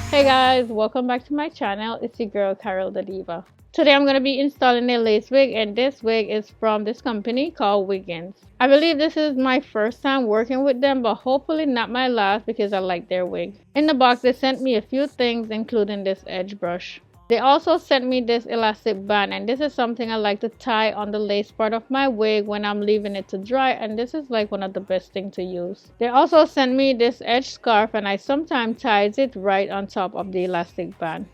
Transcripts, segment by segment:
Hey guys, welcome back to my channel. It's your girl Carol the Diva. Today I'm going to be installing a lace wig, and this wig is from this company called Wiggins. I believe this is my first time working with them, but hopefully not my last because I like their wig. In the box they sent me a few things including this edge brush. They also sent me this elastic band, and this is something I like to tie on the lace part of my wig when I'm leaving it to dry, and this is like one of the best things to use. They also sent me this edge scarf, and I sometimes ties it right on top of the elastic band.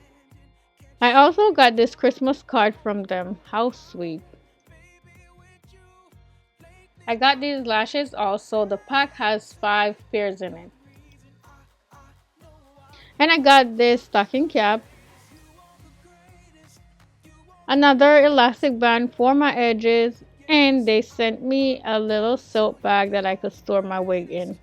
I also got this Christmas card from them. How sweet. I got these lashes also. The pack has 5 pairs in it. And I got this stocking cap, another elastic band for my edges, and they sent me a little silk bag that I could store my wig in.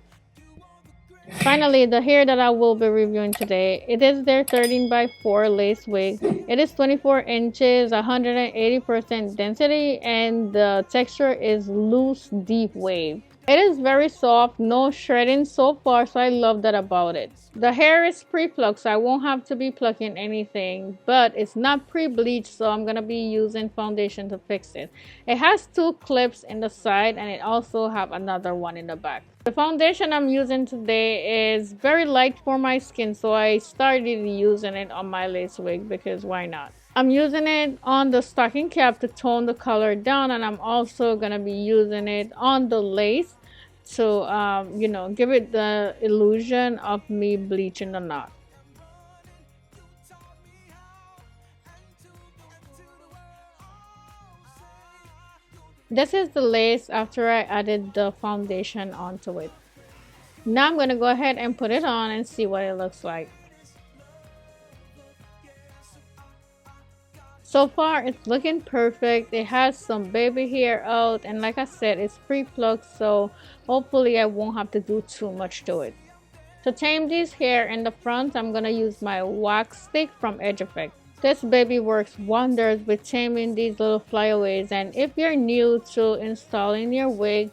Finally, the hair that I will be reviewing today, it is their 13 by 4 lace wig. It is 24 inches, 180% density, and the texture is loose deep wave. It is very soft, no shredding so far, so I love that about it. The hair is pre-plucked, so I won't have to be plucking anything, but it's not pre-bleached, so I'm gonna be using foundation to fix it. It has 2 clips in the side, and it also have another one in the back. The foundation I'm using today is very light for my skin, so I started using it on my lace wig because why not? I'm using it on the stocking cap to tone the color down, and I'm also going to be using it on the lace to, give it the illusion of me bleaching the knot. This is the lace after I added the foundation onto it. Now I'm going to go ahead and put it on and see what it looks like. So far it's looking perfect. It has some baby hair out, and like I said, it's pre-plucked, so hopefully I won't have to do too much to it. To tame this hair in the front, I'm gonna use my wax stick from Edge Effect. This baby works wonders with taming these little flyaways, and if you're new to installing your wig,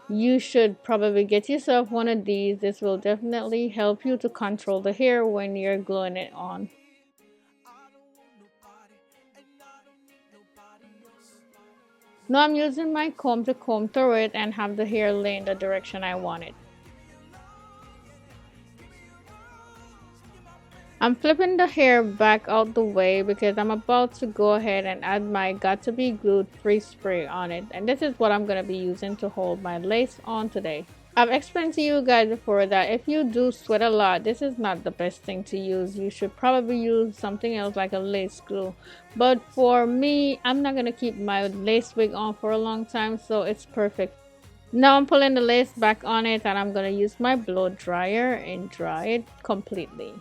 you should probably get yourself one of these. This will definitely help you to control the hair when you're gluing it on. Now I'm using my comb to comb through it and have the hair lay in the direction I want it. I'm flipping the hair back out the way because I'm about to go ahead and add my Got To Be Glued free spray on it, and this is what I'm going to be using to hold my lace on today. I've explained to you guys before that if you do sweat a lot, this is not the best thing to use. You should probably use something else like a lace glue. But for me, I'm not going to keep my lace wig on for a long time, so it's perfect. Now I'm pulling the lace back on it, and I'm going to use my blow dryer and dry it completely.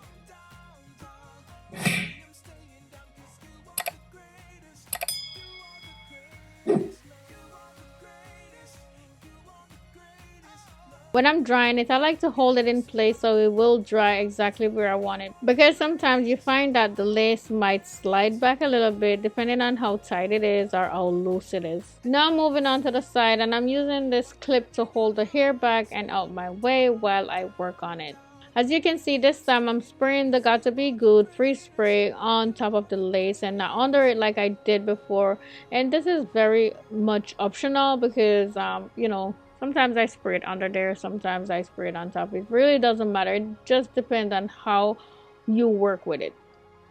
When I'm drying it, I like to hold it in place so it will dry exactly where I want it. Because sometimes you find that the lace might slide back a little bit depending on how tight it is or how loose it is. Now I'm moving on to the side, and I'm using this clip to hold the hair back and out my way while I work on it. As you can see, this time I'm spraying the Got To Be Good free spray on top of the lace and not under it like I did before. And this is very much optional because, sometimes I spray it under there, sometimes I spray it on top. It really doesn't matter. It just depends on how you work with it.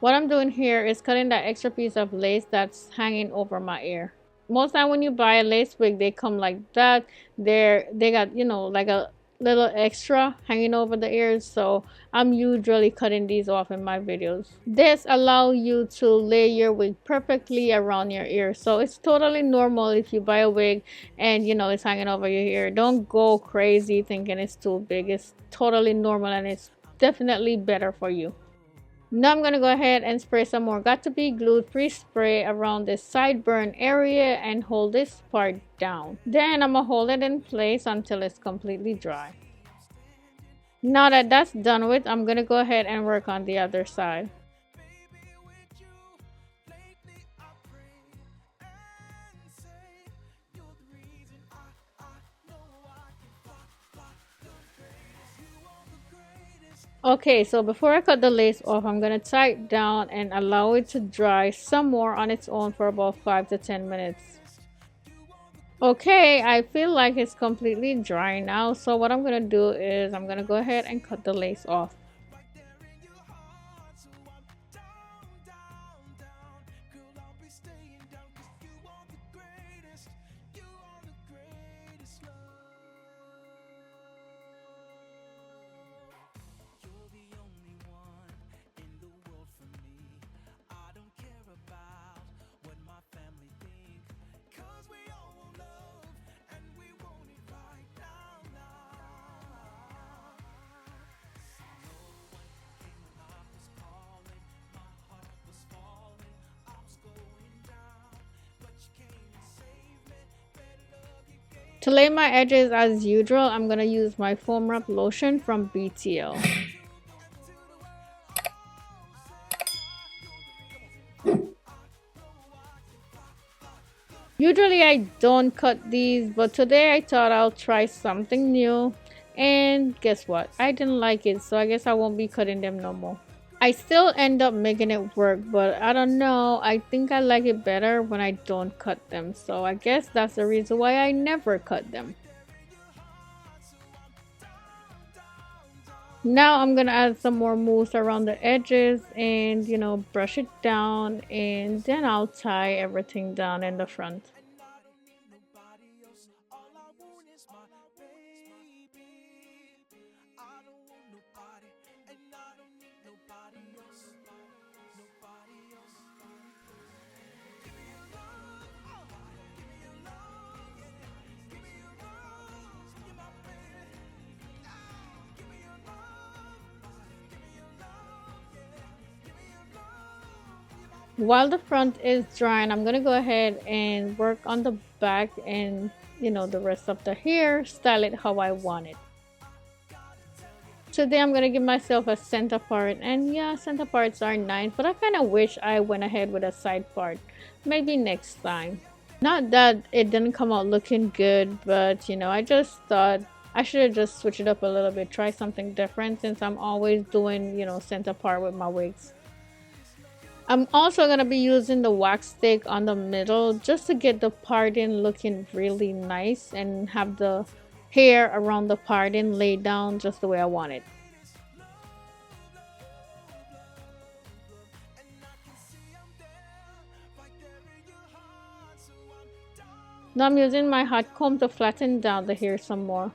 What I'm doing here is cutting that extra piece of lace that's hanging over my ear. Most time when you buy a lace wig, they come like that. They got, like a little extra hanging over the ears, so I'm usually cutting these off in my videos. This allows you to lay your wig perfectly around your ear, so it's totally normal if you buy a wig and it's hanging over your ear. Don't go crazy thinking it's too big. It's totally normal, and it's definitely better for you. Now I'm gonna go ahead and spray some more Got To Be Glued free spray around this sideburn area and hold this part down. Then I'm gonna hold it in place until it's completely dry. Now that that's done with, I'm gonna go ahead and work on the other side. Okay, so before I cut the lace off, I'm gonna tie it down and allow it to dry some more on its own for about 5 to 10 minutes. Okay, I feel like it's completely dry now, so what I'm gonna do is I'm gonna go ahead and cut the lace off. To lay my edges as usual, I'm gonna use my foam wrap lotion from BTL. Usually I don't cut these, but today I thought I'll try something new. And guess what? I didn't like it, so I guess I won't be cutting them no more. I still end up making it work, but I don't know. I think I like it better when I don't cut them. So I guess that's the reason why I never cut them. Now I'm gonna add some more mousse around the edges and brush it down, and then I'll tie everything down in the front. While the front is drying, I'm gonna go ahead and work on the back and the rest of the hair, style it how I want it. Today I'm gonna give myself a center part, and yeah, center parts are nice, but I kind of wish I went ahead with a side part. Maybe next time. Not that it didn't come out looking good, but I just thought I should have just switched it up a little bit, try something different, since I'm always doing center part with my wigs. I'm also going to be using the wax stick on the middle just to get the parting looking really nice and have the hair around the parting laid down just the way I want it. Now I'm using my hot comb to flatten down the hair some more.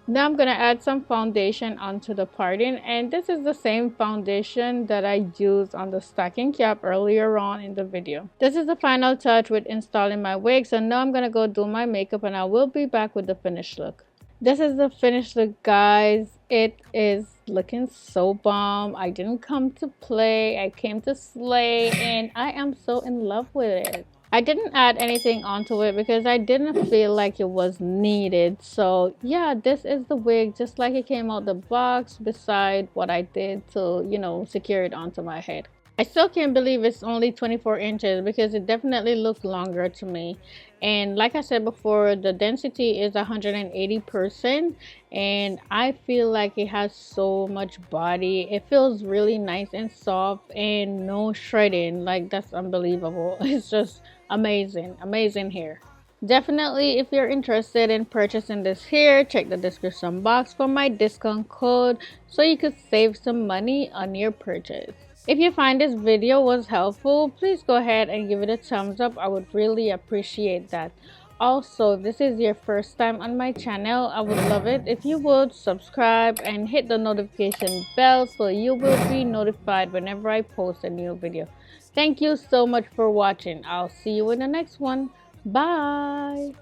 Now I'm going to add some foundation onto the parting, and this is the same foundation that I used on the stocking cap earlier on in the video. This is the final touch with installing my wig, so now I'm going to go do my makeup and I will be back with the finished look. This is the finished look, guys. It is looking so bomb. I didn't come to play, I came to slay, and I am so in love with it. I didn't add anything onto it because I didn't feel like it was needed. So yeah, this is the wig just like it came out the box, beside what I did to, secure it onto my head. I still can't believe it's only 24 inches because it definitely looked longer to me. And like I said before, the density is 180%, and I feel like it has so much body. It feels really nice and soft and no shredding. Like, that's unbelievable. It's just amazing hair. Definitely, if you're interested in purchasing this hair, check the description box for my discount code so you could save some money on your purchase. If you find this video was helpful, please go ahead and give it a thumbs up. I would really appreciate that. Also, if this is your first time on my channel, I would love it if you would subscribe and hit the notification bell so you will be notified whenever I post a new video. Thank you so much for watching. I'll see you in the next one. Bye.